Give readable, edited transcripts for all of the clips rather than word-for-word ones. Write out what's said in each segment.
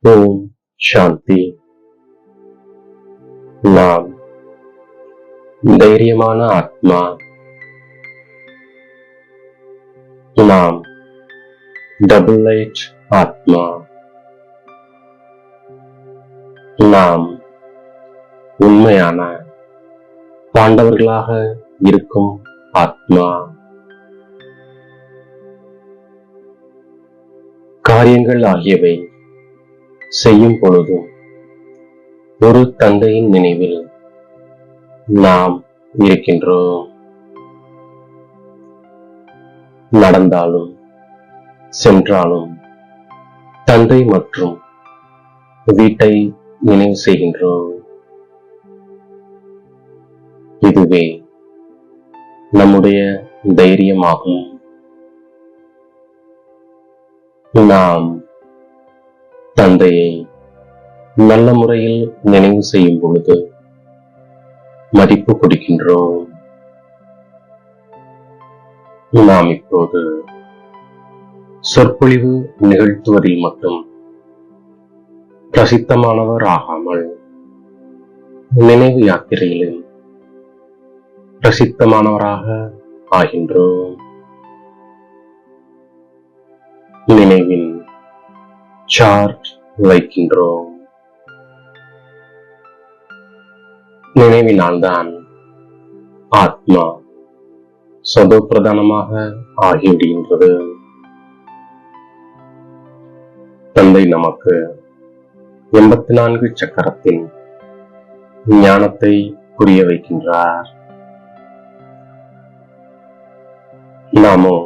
ஓம் சாந்தி. நாம் தைரியமான ஆத்மா. நாம் டபுள் லைட் ஆத்மா. நாம் உண்மையான பாண்டவர்களாக இருக்கும் ஆத்மா. காரியங்கள் ஆகியவை செய்யும் பொழுதும் ஒரு தந்தையின் நினைவில் நாம் இருக்கின்றோம். நடந்தாலும் சென்றாலும் தந்தை மற்றும் வீட்டை நினைவு செய்கின்றோம். இதுவே நம்முடைய தைரியமாகும். நாம் தந்தையை நல்ல முறையில் நினைவு செய்யும் பொழுது மதிப்பு கொடுக்கின்றோம். நாம் இப்போது சொற்பொழிவு நிகழ்த்துவதில் மட்டும் பிரசித்தமானவர் ஆகாமல் நினைவு யாத்திரையிலும் பிரசித்தமானவராக ஆகின்றோம். நினைவின் சார்ஜ் வைக்கின்றோம். நினைவினால்தான் ஆத்மா சதோப்பிரதானமாக ஆகிவிடுகின்றது. தந்தை நமக்கு 84 சக்கரத்தின் ஞானத்தை புரிய வைக்கின்றார். நாமோ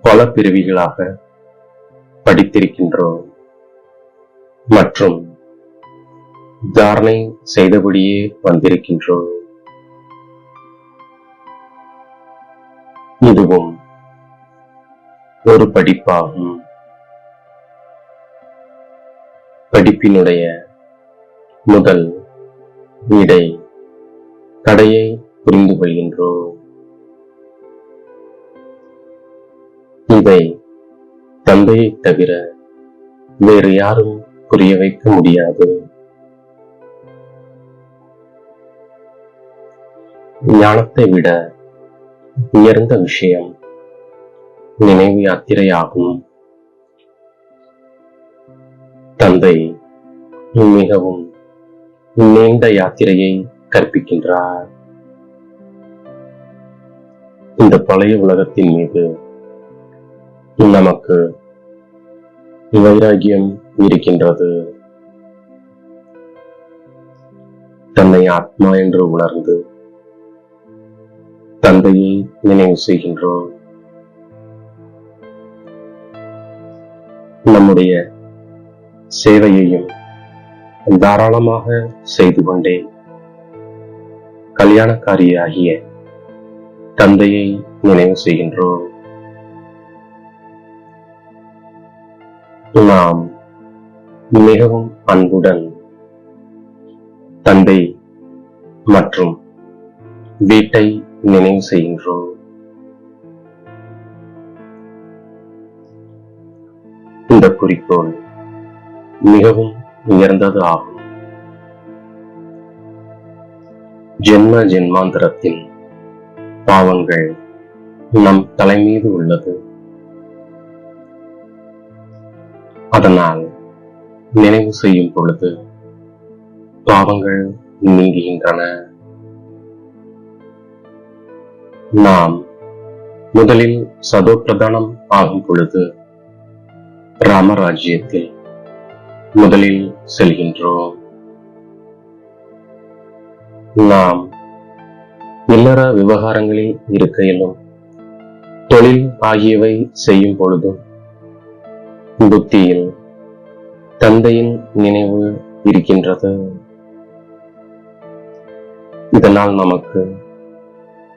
பல பிரிவுகளாக படித்திருக்கின்றோம் மற்றும் தாரணை செய்தபடியே வந்திருக்கின்றோம். இதுவும் ஒரு படிப்பாகும். படிப்பினுடைய முதல் இடை கடையை புரிந்து கொள்கின்றோம். இதை தந்தையை தவிர வேறு யாரும் புரிய வைக்க முடியாது. ஞானத்தை விட உயர்ந்த விஷயம் நினைவு யாத்திரையாகும். தந்தை மிகவும் நீண்ட யாத்திரையை கற்பிக்கின்றார். இந்த பழைய உலகத்தின் மீது நமக்கு வைராகியம் இருக்கின்றது. தன்னை ஆத்மா என்று உணர்ந்து தந்தையை நினைவு செய்கின்றோம். நம்முடைய சேவையையும் தாராளமாக செய்து கொண்டே கல்யாணக்காரியாகிய தந்தையை நினைவு செய்கின்றோம். நாம் மிகவும் அன்புடன் தந்தை மற்றும் வீட்டை நினைவு செய்கின்றோம். இந்த குறிக்கோள் மிகவும் உயர்ந்தது ஆகும். ஜென்ம ஜென்மாந்தரத்தின் பாவங்கள் நம் தலைமீது உள்ளது. அதனால் நினைவு செய்யும் பொழுது பாவங்கள் நீங்குகின்றன. நாம் முதலில் சதோப்பிரதானம் ஆகும் பொழுது ராமராஜ்யத்தில் முதலில் செல்கின்றோம். நாம் இல்லற விவகாரங்களில் இருக்கையிலும் தொழில் ஆகியவை செய்யும் பொழுதும் புத்தியில் தந்தையின் நினைவு இருக்கின்றது. இதனால் நமக்கு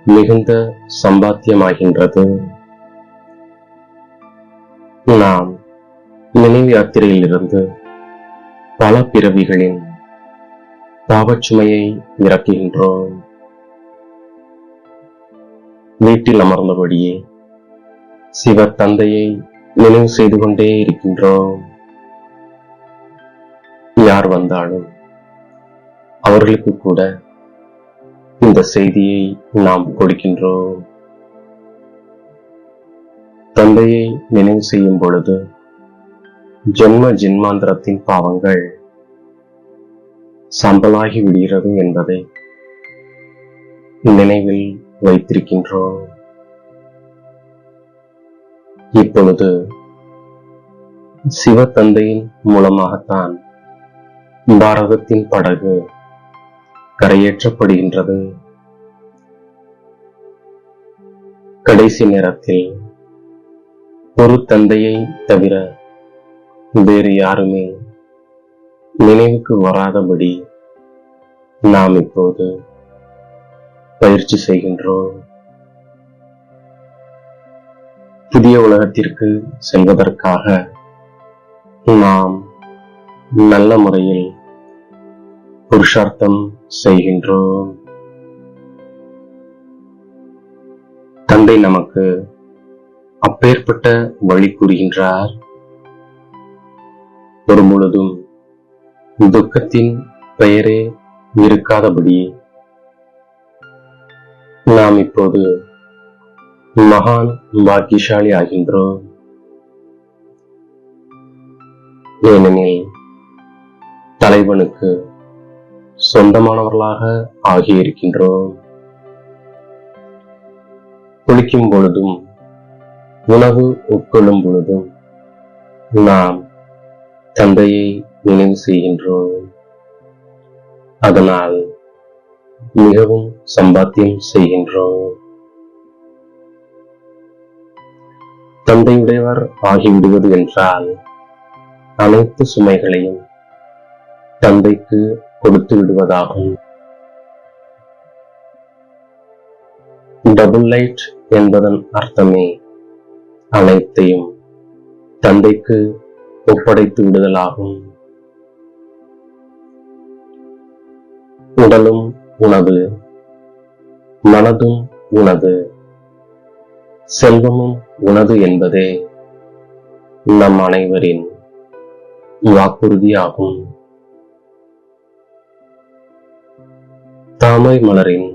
மிகுந்த சம்பாத்தியமாகின்றது. நாம் நினைவு யாத்திரையில் இருந்து பல பிறவிகளின் பாவச்சுமையை இறக்குகின்றோம். வீட்டில் அமர்ந்தபடியே சிவ தந்தையை நினைவு செய்து கொண்டே இருக்கின்றோம். யார் வந்தாலும் அவர்களுக்கு கூட இந்த செய்தியை நாம் கொடுக்கின்றோம். தந்தையை நினைவு செய்யும் பொழுது ஜென்ம ஜென்மாந்திரத்தின் பாவங்கள் சாம்பலாகி விடுகிறது என்பதை நினைவில் வைத்திருக்கின்றோம். இப்பொழுது சிவ தந்தையின் மூலமாகத்தான் பாரதத்தின் படகு கரையேற்றப்படுகின்றது. கடைசி நேரத்தில் ஒரு தந்தையை தவிர வேறு யாருமே நினைவுக்கு வராதபடி நாம் இப்போது பயிற்சி செய்கின்றோம். புதிய உலகத்திற்கு செல்வதற்காக நாம் நல்ல முறையில் புருஷார்த்தம் செய்கின்றோம். தந்தை நமக்கு அப்பேற்பட்ட வழி கூறுகின்றார். ஒரு முழுதும் துக்கத்தின் பெயரே இருக்காதபடி நாம் இப்போது மகான் பாக்கியசாலி ஆகின்றோம். ஏனெனில் தலைவனுக்கு சொந்தமானவர்களாக ஆகியிருக்கின்றோம். குளிக்கும் பொழுதும் உணவு உட்கொள்ளும் பொழுதும் நாம் தந்தையை நினைவு செய்கின்றோம். அதனால் மிகவும் சம்பாத்தியம் செய்கின்றோம். தந்தையுடையவர் ஆகிவிடுவது என்றால் அனைத்து சுமைகளையும் தந்தைக்கு கொடுத்து விடுவதாகும். டபுள் லைட் என்பதன் அர்த்தமே அனைத்தையும் தந்தைக்கு ஒப்படைத்து விடுதலாகும். உடலும் உணவு, மனதும் உணவு, செல்வமும் உணவு என்பதே நம் அனைவரின் வாக்குறுதியாகும். தாமரை மலரின்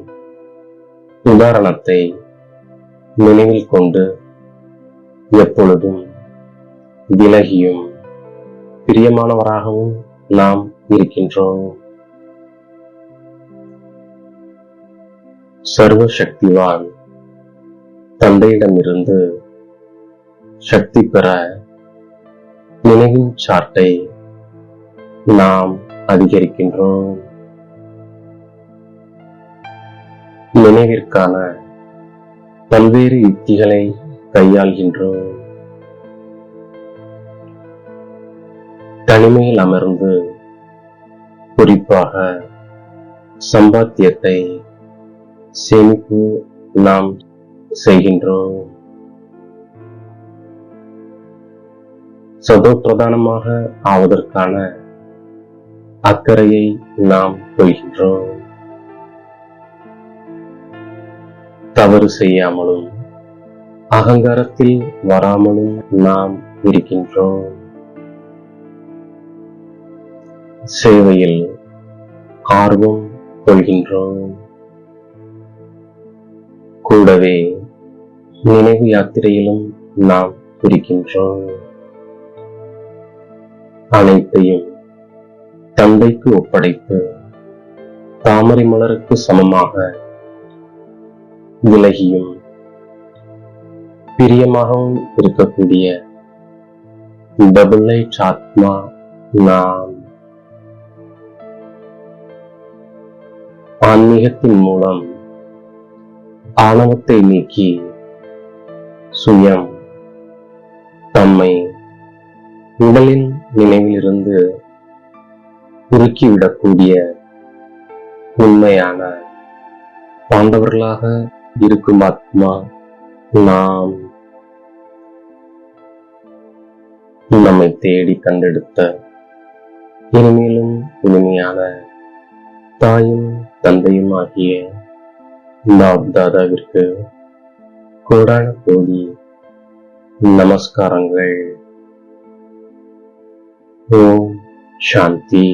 உதாரணத்தை நினைவில் கொண்டு எப்பொழுதும் விலகியும் பிரியமானவராகவும் நாம் இருக்கின்றோம். சர்வ சக்திவான் தந்தையிடமிருந்து சக்தி பெற நினைவின் சாட்டை நாம் அதிகரிக்கின்றோம். நினைவிற்கான பல்வேறு யுக்திகளை கையாள்கின்றோம். தனிமையில் அமர்ந்து குறிப்பாக சம்பாத்தியத்தை சேமிப்பு நாம் செய்கின்றோம். சதோப்பிரதானமாக ஆவதற்கான அக்கறையை நாம் கொள்கின்றோம். தவறு செய்யாமலும் அகங்காரத்தில் வராமலும் நாம் இருக்கின்றோம். சேவையில் ஆர்வம் கொள்கின்றோம். கூடவே நினைவு யாத்திரையிலும் நாம் இருக்கின்றோம். அனைத்தையும் தந்தைக்கு ஒப்படைத்து தாமரை மலருக்கு சமமாக விலகியும் பிரியமாகவும் இருக்கக்கூடிய டபுள் லைட் ஆத்மா நாம். ஆன்மீகத்தின் மூலம் ஆணவத்தை நீக்கி சுயம் தம்மை உடலின் நினைவிலிருந்து குறுக்கிவிடக்கூடிய உண்மையான பாண்டவர்களாக இருக்கும் ஆத்மா நாம். நம்மை தேடி கண்டெடுத்த இனிமேலும் இனிமையான தாயும் தந்தையும் ஆகிய பாப் தாதாவிற்கு கோடான கோடி நமஸ்காரங்கள். ஓம் சாந்தி.